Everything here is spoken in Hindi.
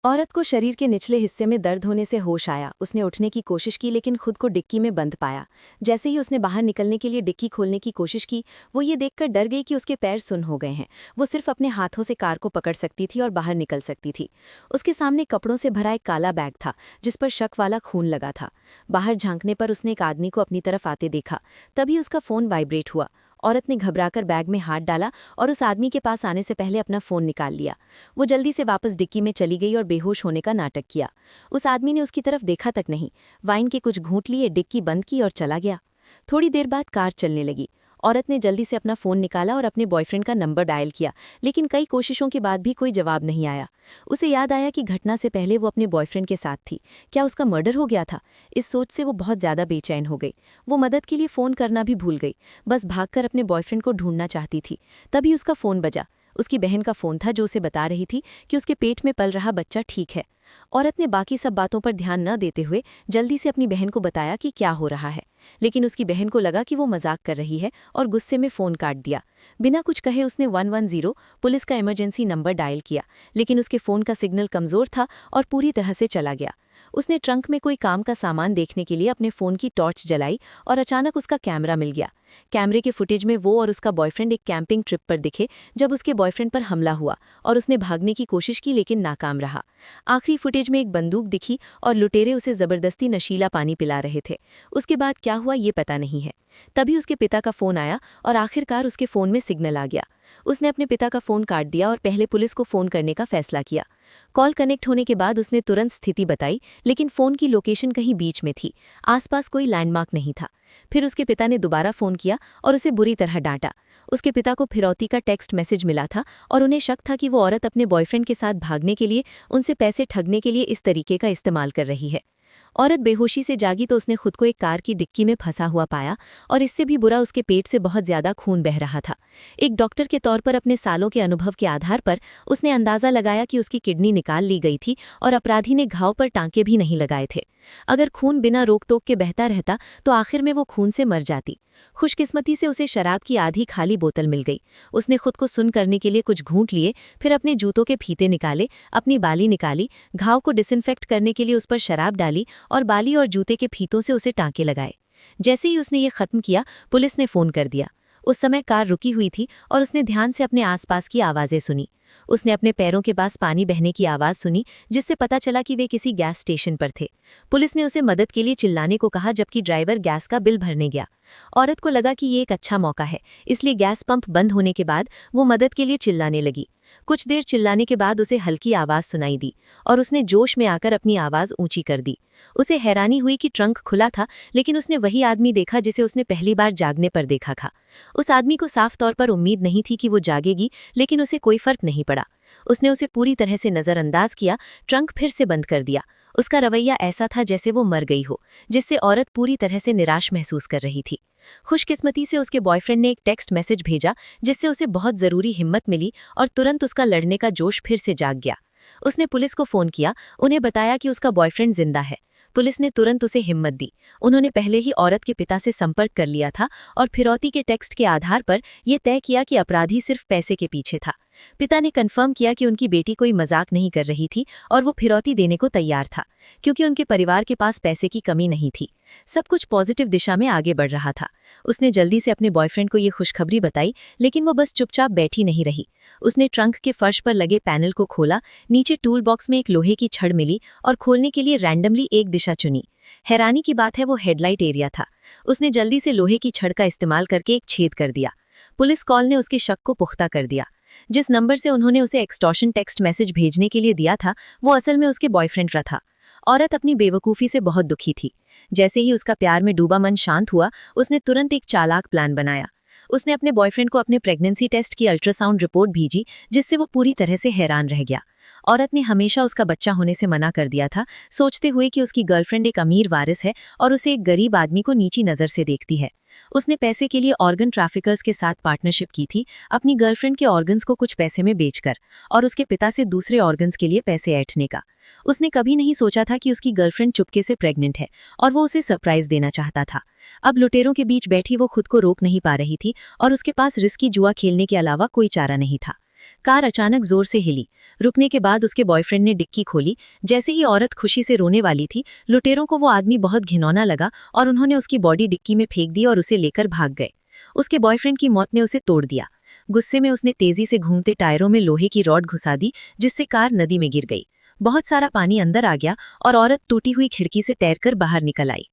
औरत को शरीर के निचले हिस्से में दर्द होने से होश आया। उसने उठने की कोशिश की लेकिन खुद को डिक्की में बंद पाया। जैसे ही उसने बाहर निकलने के लिए डिक्की खोलने की कोशिश की, वो ये देखकर डर गई कि उसके पैर सुन्न हो गए हैं। वो सिर्फ अपने हाथों से कार को पकड़ सकती थी और बाहर निकल सकती थी। उसके सामने कपड़ों से भरा एक काला बैग था जिस पर शक वाला खून लगा था। बाहर झांकने पर उसने एक आदमी को अपनी तरफ आते देखा। तभी उसका फोन वाइब्रेट हुआ। औरत ने घबराकर बैग में हाथ डाला और उस आदमी के पास आने से पहले अपना फोन निकाल लिया। वो जल्दी से वापस डिक्की में चली गई और बेहोश होने का नाटक किया। उस आदमी ने उसकी तरफ देखा तक नहीं। वाइन के कुछ घूंट लिए, डिक्की बंद की और चला गया। थोड़ी देर बाद कार चलने लगी। औरत ने जल्दी से अपना फोन निकाला और अपने बॉयफ्रेंड का नंबर डायल किया, लेकिन कई कोशिशों के बाद भी कोई जवाब नहीं आया। उसे याद आया कि घटना से पहले वो अपने बॉयफ्रेंड के साथ थी। क्या उसका मर्डर हो गया था? इस सोच से वो बहुत ज्यादा बेचैन हो गई। वो मदद के लिए फोन करना भी भूल गई, बस भागकर अपने बॉयफ्रेंड को ढूंढना चाहती थी। तभी उसका फोन बजा। उसकी बहन का फोन था जो उसे बता रही थी कि उसके पेट में पल रहा बच्चा ठीक है। औरत ने बाकी सब बातों पर ध्यान न देते हुए जल्दी से अपनी बहन को बताया कि क्या हो रहा है, लेकिन उसकी बहन को लगा कि वो मजाक कर रही है और गुस्से में फोन काट दिया। बिना कुछ कहे उसने 110 पुलिस का इमरजेंसी नंबर डायल किया, लेकिन उसके फोन का सिग्नल कमजोर था और पूरी तरह से चला गया। उसने ट्रंक में कोई काम का सामान देखने के लिए अपने फोन की टॉर्च जलाई और अचानक उसका कैमरा मिल गया। कैमरे के फुटेज में वो और उसका बॉयफ्रेंड एक कैंपिंग ट्रिप पर दिखे जब उसके बॉयफ्रेंड पर हमला हुआ और उसने भागने की कोशिश की लेकिन नाकाम रहा। आखिरी फुटेज में एक बंदूक दिखी और लुटेरे उसे जबरदस्ती नशीला पानी पिला रहे थे। उसके बाद क्या हुआ ये पता नहीं है। तभी उसके पिता का फोन आया और आखिरकार उसके फोन में सिग्नल आ गया। उसने अपने पिता का फोन काट दिया और पहले पुलिस को फोन करने का फैसला किया। कॉल कनेक्ट होने के बाद उसने तुरंत स्थिति बताई, लेकिन फोन की लोकेशन कहीं बीच में थी। आसपास कोई लैंडमार्क नहीं था। फिर उसके पिता ने दोबारा फोन किया और उसे बुरी तरह डांटा। उसके पिता को फिरौती का टेक्स्ट मैसेज मिला था और उन्हें शक था कि वो औरत अपने बॉयफ्रेंड के साथ भागने के लिए, उनसे पैसे ठगने के लिए इस तरीके का इस्तेमाल कर रही है। औरत बेहोशी से जागी तो उसने खुद को एक कार की डिक्की में फंसा हुआ पाया और इससे भी बुरा उसके पेट से बहुत ज्यादा खून बह रहा था। एक डॉक्टर के तौर पर अपने सालों के अनुभव के आधार पर उसने अंदाजा लगाया कि उसकी किडनी निकाल ली गई थी और अपराधी ने घाव पर टांके भी नहीं लगाए थे। अगर खून बिना रोक टोक के बहता रहता तो आखिर में वो खून से मर जाती। खुशकिस्मती से उसे शराब की आधी खाली बोतल मिल गई। उसने खुद को सुन्न करने के लिए कुछ घूंट लिए, फिर अपने जूतों के फीते निकाले, अपनी बाली निकाली, घाव को डिसइंफेक्ट करने के लिए उस पर शराब डाली और बाली और जूते के फीतों से उसे टांके लगाए। जैसे ही उसने ये खत्म किया, पुलिस ने फोन कर दिया। उस समय कार रुकी हुई थी और उसने ध्यान से अपने आसपास की आवाजें सुनी। उसने अपने पैरों के पास पानी बहने की आवाज सुनी, जिससे पता चला कि वे किसी गैस स्टेशन पर थे। पुलिस ने उसे मदद के लिए चिल्लाने को कहा जबकि ड्राइवर गैस का बिल भरने गया। औरत को लगा कि ये एक अच्छा मौका है, इसलिए गैस पंप बंद होने के बाद वो मदद के लिए चिल्लाने लगी। कुछ देर चिल्लाने के बाद उसे हल्की आवाज सुनाई दी और उसने जोश में आकर अपनी आवाज ऊंची कर दी। उसे हैरानी हुई कि ट्रंक खुला था, लेकिन उसने वही आदमी देखा जिसे उसने पहली बार जागने पर देखा था। उस आदमी को साफ तौर पर उम्मीद नहीं थी कि वो जागेगी, लेकिन उसे कोई फर्क नहीं पड़ा। उसने उसे पूरी तरह से नजरअंदाज किया, ट्रंक फिर से बंद कर दिया। उसका रवैया ऐसा था जैसे वो मर गई हो, जिससे औरत पूरी तरह से निराश महसूस कर रही थी। खुशकिस्मती से उसके बॉयफ्रेंड ने एक टेक्स्ट मैसेज भेजा जिससे उसे बहुत जरूरी हिम्मत मिली और तुरंत उसका लड़ने का जोश फिर से जाग गया। उसने पुलिस को फोन किया, उन्हें बताया कि उसका बॉयफ्रेंड जिंदा है। पुलिस ने तुरंत उसे हिम्मत दी। उन्होंने पहले ही औरत के पिता से संपर्क कर लिया था और फिरौती के टेक्स्ट के आधार पर यह तय किया कि अपराधी सिर्फ पैसे के पीछे था। पिता ने कंफर्म किया कि उनकी बेटी कोई मजाक नहीं कर रही थी और वो फिरौती देने को तैयार था, क्योंकि उनके परिवार के पास पैसे की कमी नहीं थी। सब कुछ पॉजिटिव दिशा में आगे बढ़ रहा था। उसने जल्दी से अपने बॉयफ्रेंड को ये खुशखबरी बताई, लेकिन वो बस चुपचाप बैठी नहीं रही। उसने ट्रंक के फर्श पर लगे पैनल को खोला। नीचे टूल बॉक्स में एक लोहे की छड़ मिली और खोलने के लिए रैंडमली एक दिशा चुनी। हैरानी की बात है वो हेडलाइट एरिया था। उसने जल्दी से लोहे की छड़ का इस्तेमाल करके एक छेद कर दिया। पुलिस कॉल ने उसके शक को पुख्ता कर दिया। जिस नंबर से उन्होंने उसे एक्सटॉर्शन टेक्स्ट मैसेज भेजने के लिए दिया था, वो असल में उसके बॉयफ्रेंड का था। औरत अपनी बेवकूफ़ी से बहुत दुखी थी। जैसे ही उसका प्यार में डूबा मन शांत हुआ, उसने तुरंत एक चालाक प्लान बनाया। उसने अपने बॉयफ्रेंड को अपने प्रेगनेंसी टेस्ट की अल्ट्रासाउंड रिपोर्ट भेजी, जिससे वो पूरी तरह से हैरान रह गया। औरत ने हमेशा उसका बच्चा होने से मना कर दिया था, सोचते हुए कि उसकी गर्लफ्रेंड एक अमीर वारिस है और उसे एक गरीब आदमी को नीची नज़र से देखती है। उसने पैसे के लिए ऑर्गन ट्रैफिकर्स के साथ पार्टनरशिप की थी, अपनी गर्लफ्रेंड के ऑर्गन्स को कुछ पैसे में बेचकर, और उसके पिता से दूसरे ऑर्गन्स के लिए पैसे ऐंठने का। उसने कभी नहीं सोचा था कि उसकी गर्लफ्रेंड चुपके से प्रेग्नेंट है और वो उसे सरप्राइज देना चाहता था। अब लुटेरों के बीच बैठी वो खुद को रोक नहीं पा रही थी और उसके पास रिस्की जुआ खेलने के अलावा कोई चारा नहीं था। कार अचानक जोर से हिली। रुकने के बाद उसके बॉयफ्रेंड ने डिक्की खोली। जैसे ही औरत खुशी से रोने वाली थी, लुटेरों को वो आदमी बहुत घिनौना लगा और उन्होंने उसकी बॉडी डिक्की में फेंक दी और उसे लेकर भाग गए। उसके बॉयफ्रेंड की मौत ने उसे तोड़ दिया। गुस्से में उसने तेजी से घूमते टायरों में लोहे की रॉड घुसा दी, जिससे कार नदी में गिर गई। बहुत सारा पानी अंदर आ गया और औरत टूटी हुई खिड़की से तैरकर बाहर निकल आई।